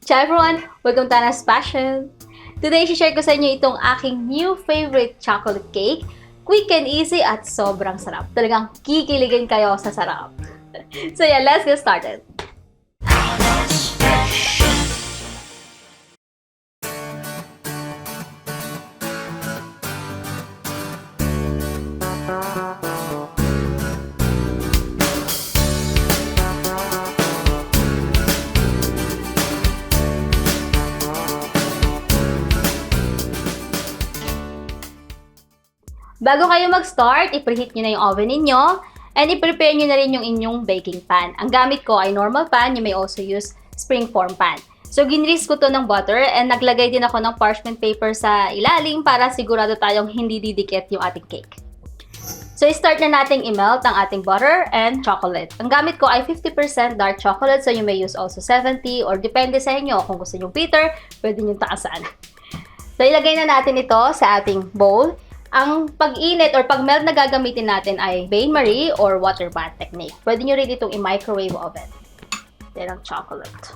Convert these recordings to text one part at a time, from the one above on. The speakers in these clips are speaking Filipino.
Ciao everyone! Welcome to Ana's Passion! Today, share ko sa inyo itong aking new favorite chocolate cake. Quick and easy at sobrang sarap. Talagang kikiligin kayo sa sarap. So yeah, let's get started! Bago kayo mag-start, i-preheat nyo na yung oven ninyo and i-prepare nyo na rin yung inyong baking pan. Ang gamit ko ay normal pan, you may also use springform pan. So, ginrease ko to ng butter and naglagay din ako ng parchment paper sa ilalim para sigurado tayong hindi didikit yung ating cake. So, start na nating i-melt ang ating butter and chocolate. Ang gamit ko ay 50% dark chocolate, so you may use also 70 or depende sa inyo. Kung gusto nyo bitter, pwede nyo taasan. So, ilagay na natin ito sa ating bowl. Ang pag-init or pag-melt na gagamitin natin ay bain-marie or water bath technique. Pwede nyo rin itong i-microwave oven. Yan ang chocolate.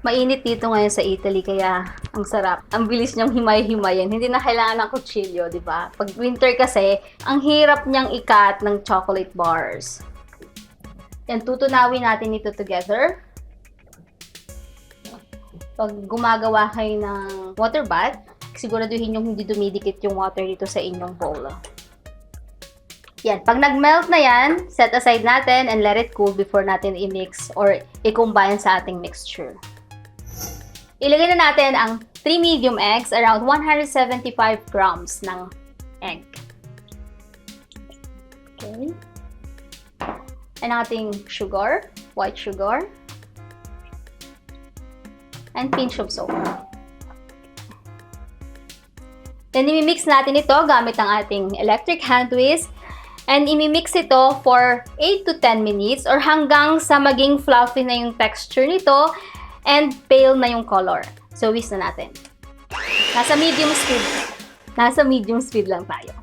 Mainit dito ngayon sa Italy, kaya ang sarap. Ang bilis niyang himay-himayin. Hindi na kailangan ng kutsilyo, di ba? Pag winter kasi, ang hirap niyang ikat ng chocolate bars. Yan, tutunawin natin ito together. Pag gumagawa kayo ng water bath, siguraduhin yung hindi dumidikit yung water dito sa inyong bowl. Yan. Pag nag-melt na yan, set aside natin and let it cool before natin i-mix or i-combine sa ating mixture. Ilagay na natin ang 3 medium eggs, around 175 grams ng egg. Okay. And ating sugar, white sugar, and pinch of salt. Then, imimix natin ito gamit ang ating electric hand whisk. And imimix ito for 8 to 10 minutes or hanggang sa maging fluffy na yung texture nito and pale na yung color. So, whisk na natin. Nasa medium speed lang tayo.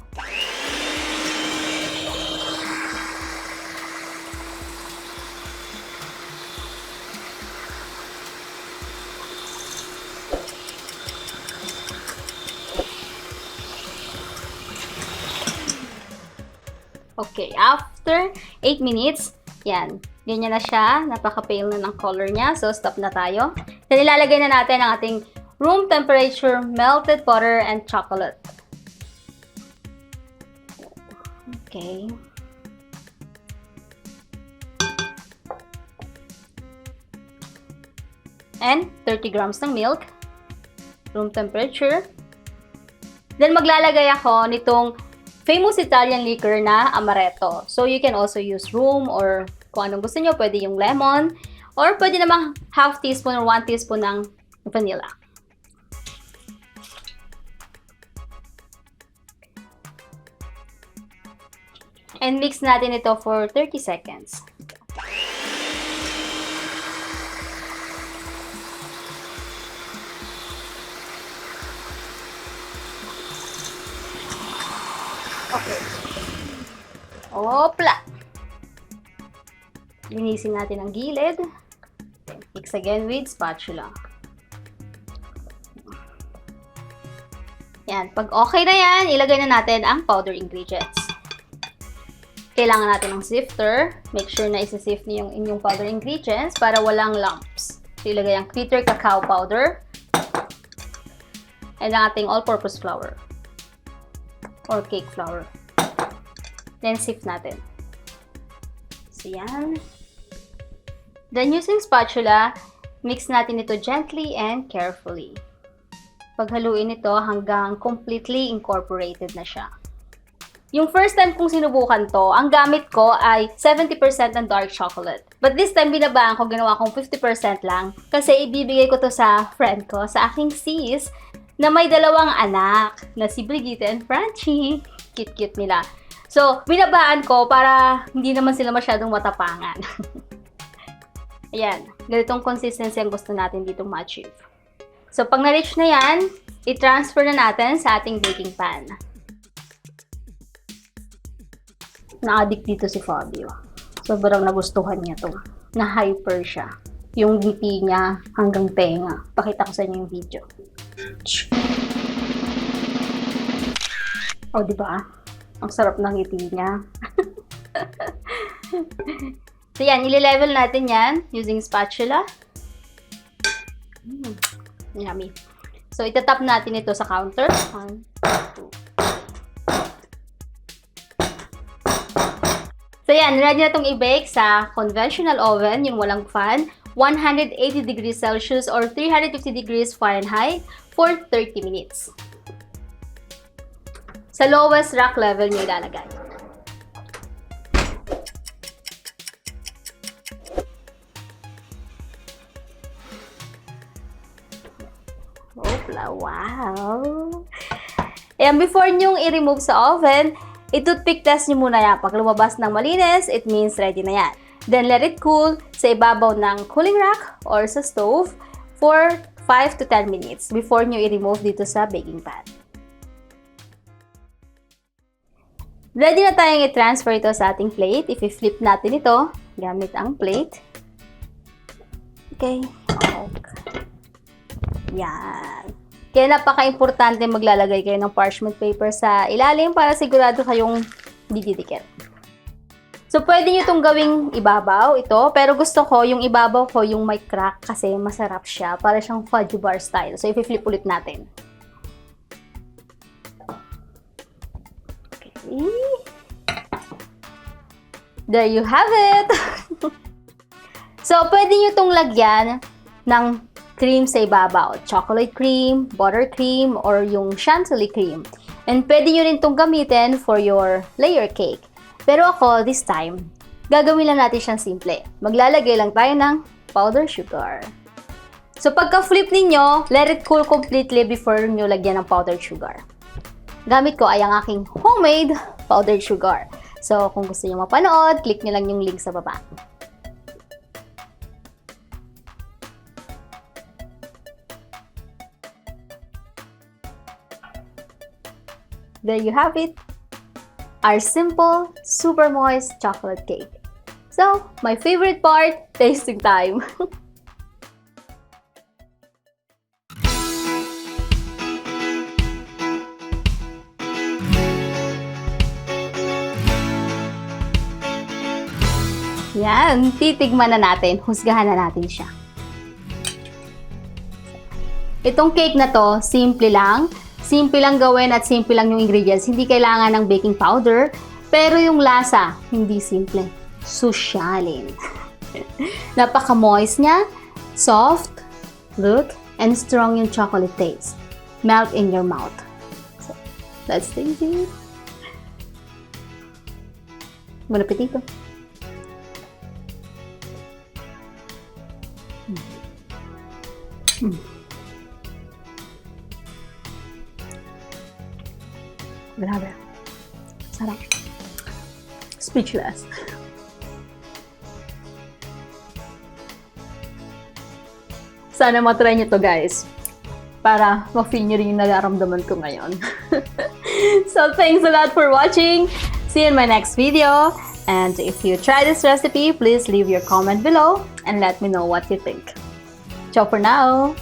Okay, after 8 minutes, yan. Ganyan na siya. Napaka-pale na ng color niya. So, stop na tayo. Then, ilalagay na natin ang ating room temperature melted butter and chocolate. Okay. And 30 grams ng milk. Room temperature. Then, maglalagay ako nitong famous Italian liquor na amaretto. So, you can also use room or kung anong gusto nyo. Pwede yung lemon or pwede namang half teaspoon or 1 teaspoon ng vanilla. And mix natin ito for 30 seconds. Okay. Opla! Linisin natin ang gilid. Mix again with spatula. Yan. Pag okay na yan, ilagay na natin ang powder ingredients. Kailangan natin ng sifter. Make sure na isa-sift niyo yung inyong powder ingredients para walang lumps. So, ilagay ang bitter cacao powder. And ang ating all-purpose flour. Or cake flour. Then, sift natin. So, yan. Then, using spatula, mix natin ito gently and carefully. Paghaluin ito hanggang completely incorporated na siya. Yung first time kong sinubukan to, ang gamit ko ay 70% ng dark chocolate. But this time, binabaan ko, ginawa kong 50% lang. Kasi ibibigay ko to sa friend ko, sa aking sis, na may 2 anak, na si Brigitte and Francie. Cute-cute nila. So, binabaan ko para hindi naman sila masyadong matapangan. Ayan, ganitong consistency ang gusto natin dito ma-achieve. So, pag na-reach na yan, i-transfer na natin sa ating baking pan. Na-addict dito si Fabio. Sobrang nagustuhan niya to. Na-hyper siya. yung ngiti niya hanggang tenga. Pakita ko sa inyo yung video. Oh, di ba? Ang sarap ng ngiti niya. So yan, ile-level natin yan using spatula. Yummy. So itatap natin ito sa counter. 1, 2. So yan, ready na itong i-bake sa conventional oven, yung walang fan, 180 degrees Celsius or 350 degrees Fahrenheit for 30 minutes. Sa lowest rack level nyo ilalagay. Opla, wow! Ayan, before nyo i-remove sa oven, i-toothpick test nyo muna yan. Pag lumabas ng malinis, it means ready na yan. Then let it cool sa ibabaw ng cooling rack or sa stove for 5 to 10 minutes before nyo i-remove dito sa baking pan. Ready na tayong i-transfer ito sa ating plate. I-flip natin ito gamit ang plate. Okay. Yan. Kaya napaka-importante maglalagay kayo ng parchment paper sa ilalim para sigurado kayong hindi didikit. So, pwede nyo itong gawing ibabaw, ito. Pero gusto ko, yung ibabaw ko, yung may crack kasi masarap siya. Para siyang fudgy bar style. So, i-flip ulit natin. Okay. There you have it! So, pwede nyo itong lagyan ng cream sa ibabaw. Chocolate cream, buttercream, or yung chantilly cream. And pwede nyo rin itong gamitin for your layer cake. Pero ako, this time, gagawin lang natin siyang simple. Maglalagay lang tayo ng powdered sugar. So pagka-flip ninyo, let it cool completely before nyo lagyan ng powdered sugar. Gamit ko ay ang aking homemade powdered sugar. So kung gusto nyo mapanood, click nyo lang yung link sa baba. There you have it, our simple, super moist chocolate cake. So, my favorite part, tasting time. Yan, titigman na natin, husgahan na natin siya. Itong cake na to, simple lang. Simple lang gawin at simple lang yung ingredients. Hindi kailangan ng baking powder, pero yung lasa, hindi simple. Sosyalin. Napaka-moist niya, soft, look, and strong yung chocolate taste. Melt in your mouth. So, let's taste it. Bon appetito. Grabe. Sarap. Speechless. Sana matry nyo to, guys. Para ma-feel nyo rin yung nararamdaman ko ngayon. So, thanks a lot for watching. See you in my next video. And if you try this recipe, please leave your comment below and let me know what you think. Ciao for now!